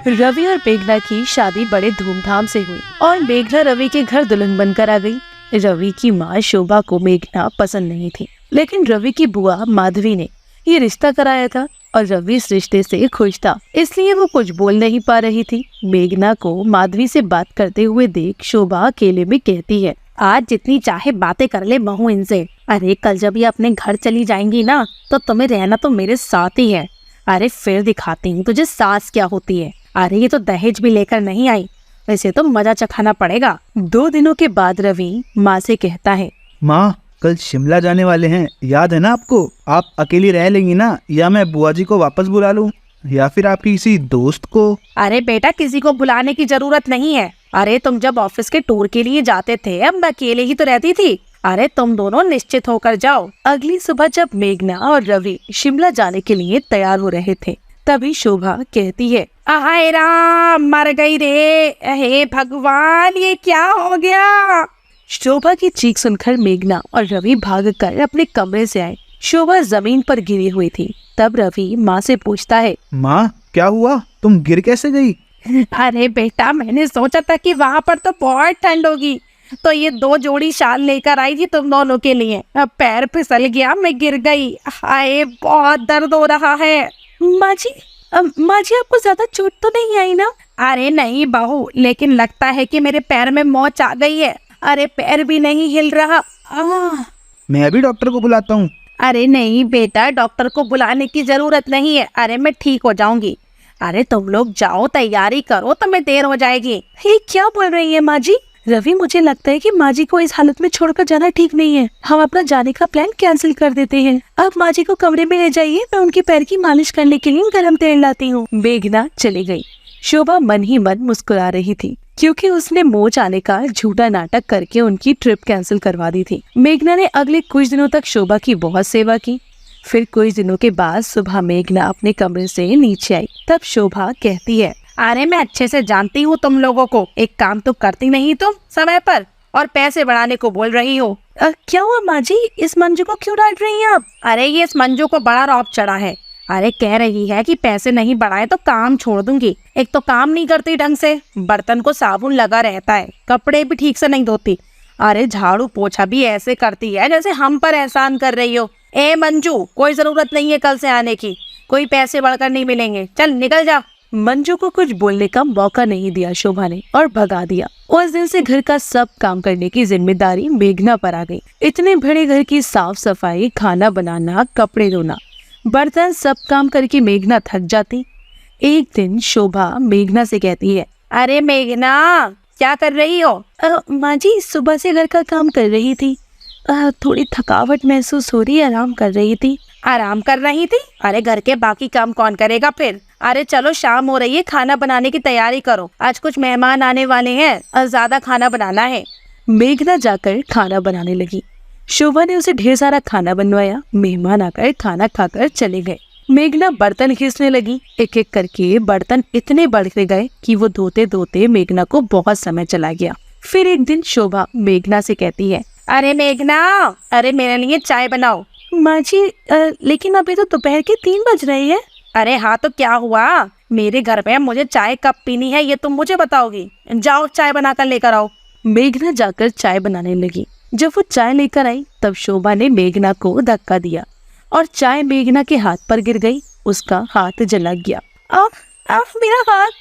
रवि और मेघना की शादी बड़े धूमधाम से हुई और मेघना रवि के घर दुल्हन बनकर आ गई। रवि की माँ शोभा को मेघना पसंद नहीं थी, लेकिन रवि की बुआ माधवी ने ये रिश्ता कराया था और रवि इस रिश्ते से खुश था, इसलिए वो कुछ बोल नहीं पा रही थी। मेघना को माधवी से बात करते हुए देख शोभा अकेले में कहती है, आज जितनी चाहे बातें कर ले बहू इनसे। अरे कल जब ये अपने घर चली जाएंगी ना, तो तुम्हें रहना तो मेरे साथ ही है। अरे फिर दिखाती हूँ तुझे सास क्या होती है। अरे ये तो दहेज भी लेकर नहीं आई, वैसे तो मजा चखाना पड़ेगा। 2 दिनों के बाद रवि माँ से कहता है, माँ कल शिमला जाने वाले हैं, याद है ना आपको? आप अकेली रह लेंगी ना, या मैं बुआ जी को वापस बुला लूं, या फिर आपकी किसी दोस्त को? अरे बेटा किसी को बुलाने की जरूरत नहीं है। अरे तुम जब ऑफिस के टूर के लिए जाते थे, अब मैं अकेले ही तो रहती थी। अरे तुम दोनों निश्चित होकर जाओ। अगली सुबह जब मेघना और रवि शिमला जाने के लिए तैयार हो रहे थे, तभी शोभा कहती है, हाय राम, मर गई रे, हे भगवान ये क्या हो गया। शोभा की चीख सुनकर मेघना और रवि भागकर अपने कमरे से आए। शोभा जमीन पर गिरी हुई थी। तब रवि माँ से पूछता है, माँ क्या हुआ, तुम गिर कैसे गई? अरे बेटा मैंने सोचा था कि वहाँ पर तो बहुत ठंड होगी, तो ये 2 जोड़ी शाल लेकर आई थी तुम दोनों के लिए। अब पैर फिसल गया, मैं गिर गई। हाय बहुत दर्द हो रहा है। माँ जी आपको ज्यादा चोट तो नहीं आई ना? अरे नहीं बहू, लेकिन लगता है कि मेरे पैर में मोच आ गई है। अरे पैर भी नहीं हिल रहा। मैं अभी डॉक्टर को बुलाता हूँ। अरे नहीं बेटा, डॉक्टर को बुलाने की जरूरत नहीं है। अरे मैं ठीक हो जाऊंगी। अरे तुम लोग जाओ, तैयारी करो, तुम्हें देर हो जाएगी। ये क्या बोल रही है माँ जी? रवि मुझे लगता है कि माँ जी को इस हालत में छोड़कर जाना ठीक नहीं है। हम अपना जाने का प्लान कैंसिल कर देते हैं। अब माँ जी को कमरे में ले जाइए, मैं उनके पैर की मालिश करने के लिए गर्म तेल लाती हूँ। मेघना चली गई। शोभा मन ही मन मुस्कुरा रही थी, क्योंकि उसने मोच आने का झूठा नाटक करके उनकी ट्रिप कैंसिल करवा दी थी। मेघना ने अगले कुछ दिनों तक शोभा की बहुत सेवा की। फिर कुछ दिनों के बाद सुबह मेघना अपने कमरे से नीचे आई। तब शोभा कहती है, अरे मैं अच्छे से जानती हूँ तुम लोगों को, एक काम तो करती नहीं तुम समय पर, और पैसे बढ़ाने को बोल रही हो। क्या हुआ माँ जी, इस मंजू को क्यों डांट रही हैं आप? अरे ये इस मंजू को बड़ा रौब चढ़ा है। अरे कह रही है कि पैसे नहीं बढ़ाए तो काम छोड़ दूंगी। एक तो काम नहीं करती ढंग से, बर्तन को साबुन लगा रहता है, कपड़े भी ठीक से नहीं धोती। अरे झाड़ू पोछा भी ऐसे करती है जैसे हम पर एहसान कर रही हो। ए मंजू, कोई जरूरत नहीं है कल से आने की, कोई पैसे बढ़कर नहीं मिलेंगे, चल निकल जा। मंजू को कुछ बोलने का मौका नहीं दिया शोभा ने और भगा दिया। उस दिन से घर का सब काम करने की जिम्मेदारी मेघना पर आ गई। इतने बड़े घर की साफ सफाई, खाना बनाना, कपड़े धोना, बर्तन, सब काम करके मेघना थक जाती। एक दिन शोभा मेघना से कहती है, अरे मेघना क्या कर रही हो? माँ जी सुबह से घर का काम कर रही थी, थोड़ी थकावट महसूस हो रही है, आराम कर रही थी। आराम कर रही थी? अरे घर के बाकी काम कौन करेगा फिर? अरे चलो शाम हो रही है, खाना बनाने की तैयारी करो, आज कुछ मेहमान आने वाले हैं और ज्यादा खाना बनाना है। मेघना जाकर खाना बनाने लगी। शोभा ने उसे ढेर सारा खाना बनवाया। मेहमान आकर खाना खाकर चले गए। मेघना बर्तन घिसने लगी। एक एक करके बर्तन इतने बढ़ते गए कि वो धोते धोते मेघना को बहुत समय चला गया। फिर एक दिन शोभा मेघना से कहती है, अरे मेघना, अरे मेरे लिए चाय बनाओ। माँ जी लेकिन अभी तो दोपहर के 3 बज रहे हैं। अरे हाँ तो क्या हुआ, मेरे घर पे मुझे चाय कब पीनी है ये तुम मुझे बताओगी। जाओ चाय बनाकर लेकर आओ। मेघना जाकर चाय बनाने लगी। जब वो चाय लेकर आई तब शोभा ने मेघना को धक्का दिया और चाय मेघना के हाथ पर गिर गई। उसका हाथ जला गया। मेरा हाथ,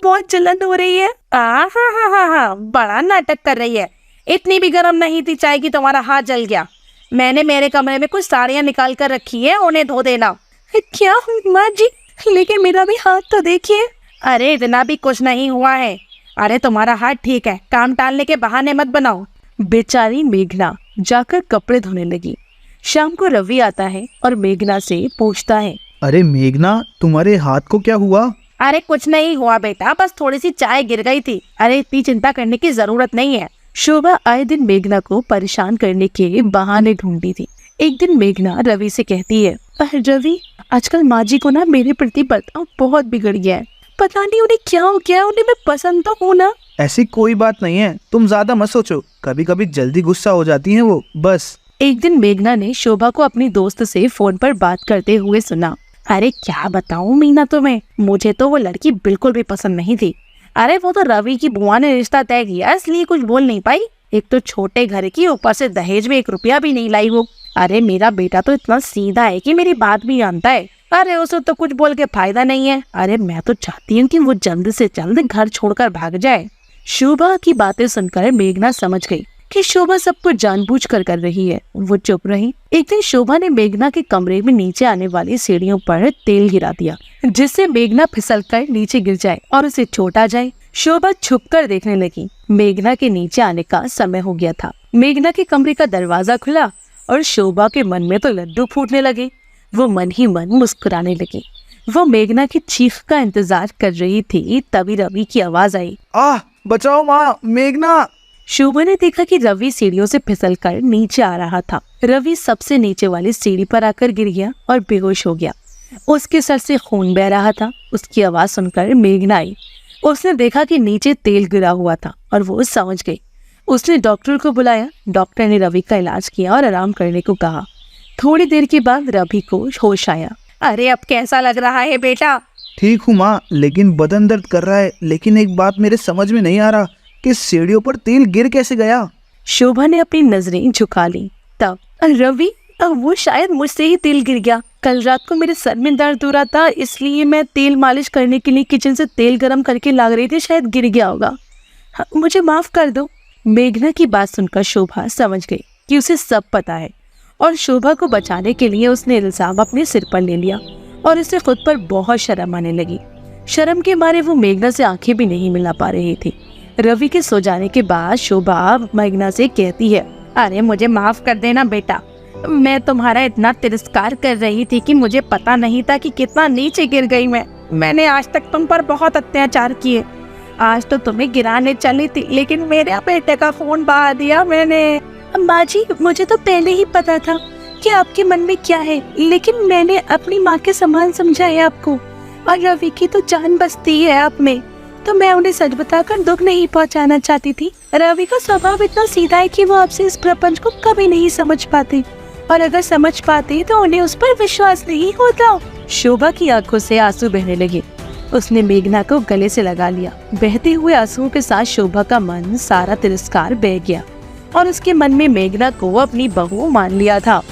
बहुत जलन हो रही है। हाँ, बड़ा नाटक कर रही है, इतनी भी गर्म नहीं थी चाय की तुम्हारा हाथ जल गया। मैंने मेरे कमरे में कुछ साड़ियाँ निकाल कर रखी है, उन्हें धो देना। क्या माँ जी, लेकिन मेरा भी हाथ तो देखिए। अरे इतना भी कुछ नहीं हुआ है। अरे तुम्हारा हाथ ठीक है, काम टालने के बहाने मत बनाओ। बेचारी मेघना जाकर कपड़े धोने लगी। शाम को रवि आता है और मेघना से पूछता है, अरे मेघना तुम्हारे हाथ को क्या हुआ? अरे कुछ नहीं हुआ बेटा, बस थोड़ी सी चाय गिर गई थी। अरे इतनी चिंता करने की जरूरत नहीं है। शोभा आए दिन मेघना को परेशान करने के बहाने ढूंढती थी। एक दिन मेघना रवि से कहती है, रवि आजकल माँ जी को ना मेरे प्रति बर्ताव बहुत बिगड़ गया है, पता नहीं उन्हें क्या हो गया। उन्हें मैं पसंद तो हूँ ना। ऐसी कोई बात नहीं है, तुम ज्यादा मत सोचो, कभी कभी जल्दी गुस्सा हो जाती हैं वो, बस। एक दिन मेघना ने शोभा को अपनी दोस्त से फोन पर बात करते हुए सुना। अरे क्या बताऊं मीना तुम्हें, मुझे तो वो लड़की बिल्कुल भी पसंद नहीं थी। अरे वो तो रवि की बुआ ने रिश्ता तय किया, इसलिए कुछ बोल नहीं पाई। एक तो छोटे घर की, ऊपर से दहेज में 1 रुपया भी नहीं लाई वो। अरे मेरा बेटा तो इतना सीधा है कि मेरी बात भी जानता है। अरे उसे तो कुछ बोल के फायदा नहीं है। अरे मैं तो चाहती हूँ कि वो जल्द से जल्द घर छोड़कर भाग जाए। शोभा की बातें सुनकर मेघना समझ गई कि शोभा सब कुछ जानबूझकर कर रही है। वो चुप रही। एक दिन शोभा ने मेघना के कमरे में नीचे आने वाली सीढ़ियों पर तेल गिरा दिया, जिससे मेघना फिसलकर नीचे गिर जाए और उसे चोट आ जाए। शोभा छुपकर देखने लगी। मेघना के नीचे आने का समय हो गया था। मेघना के कमरे का दरवाजा खुला और शोभा के मन में तो लड्डू फूटने लगे। वो मन ही मन मुस्कुराने लगी। वो मेघना की चीख का इंतजार कर रही थी, तभी रवि की आवाज आई, आह, बचाओ माँ, मेघना। शोभा ने देखा कि रवि सीढ़ियों से फिसलकर नीचे आ रहा था। रवि सबसे नीचे वाली सीढ़ी पर आकर गिर गया और बेहोश हो गया। उसके सर से खून बह रहा था। उसकी आवाज सुनकर मेघना आई। उसने देखा कि नीचे तेल गिरा हुआ था और वो समझ गई। उसने डॉक्टर को बुलाया। डॉक्टर ने रवि का इलाज किया और आराम करने को कहा। थोड़ी देर के बाद रवि को होश आया। अरे अब कैसा लग रहा है बेटा? ठीक हूँ माँ, लेकिन बदन दर्द कर रहा है। लेकिन एक बात मेरे समझ में नहीं आ रहा कि सीढ़ियों पर तेल गिर कैसे गया। शोभा ने अपनी नजरें झुका ली। तब रवि, वो शायद मुझसे ही तेल गिर गया। कल रात को मेरे सर में दर्द हो रहा था, इसलिए मैं तेल मालिश करने के लिए किचन से तेल गरम करके लाग रही थी, शायद गिर गया होगा। हाँ, मुझे माफ कर दो। मेघना की बात सुनकर शोभा समझ गई कि उसे सब पता है और शोभा को बचाने के लिए उसने इल्जाम अपने सिर पर ले लिया और उसे खुद पर बहुत शर्म आने लगी। शर्म के मारे वो मेघना से आंखें भी नहीं मिला पा रही थी। रवि के सो जाने के बाद शोभा मेघना से कहती है, अरे मुझे माफ कर देना बेटा, मैं तुम्हारा इतना तिरस्कार कर रही थी कि मुझे पता नहीं था कि कितना नीचे गिर गई मैंने आज तक तुम पर बहुत अत्याचार किए। आज तो तुम्हें गिराने चली थी, लेकिन मेरे बेटे का खून बहा दिया मैंने। माँ जी, मुझे तो पहले ही पता था कि आपके मन में क्या है, लेकिन मैंने अपनी माँ के समान समझा है आपको। और रवि की तो जान बसती है आप में, तो मैं उन्हें सच बताकर दुख नहीं पहुंचाना चाहती थी। रवि का स्वभाव इतना सीधा है कि वो आपसे इस प्रपंच को कभी नहीं समझ पाते, और अगर समझ पाते तो उन्हें उस पर विश्वास नहीं होता। शोभा की आंखों से आंसू बहने लगे। उसने मेघना को गले से लगा लिया। बहते हुए आंसुओं के साथ शोभा का मन सारा तिरस्कार बह गया और उसके मन में मेघना को अपनी बहू मान लिया था।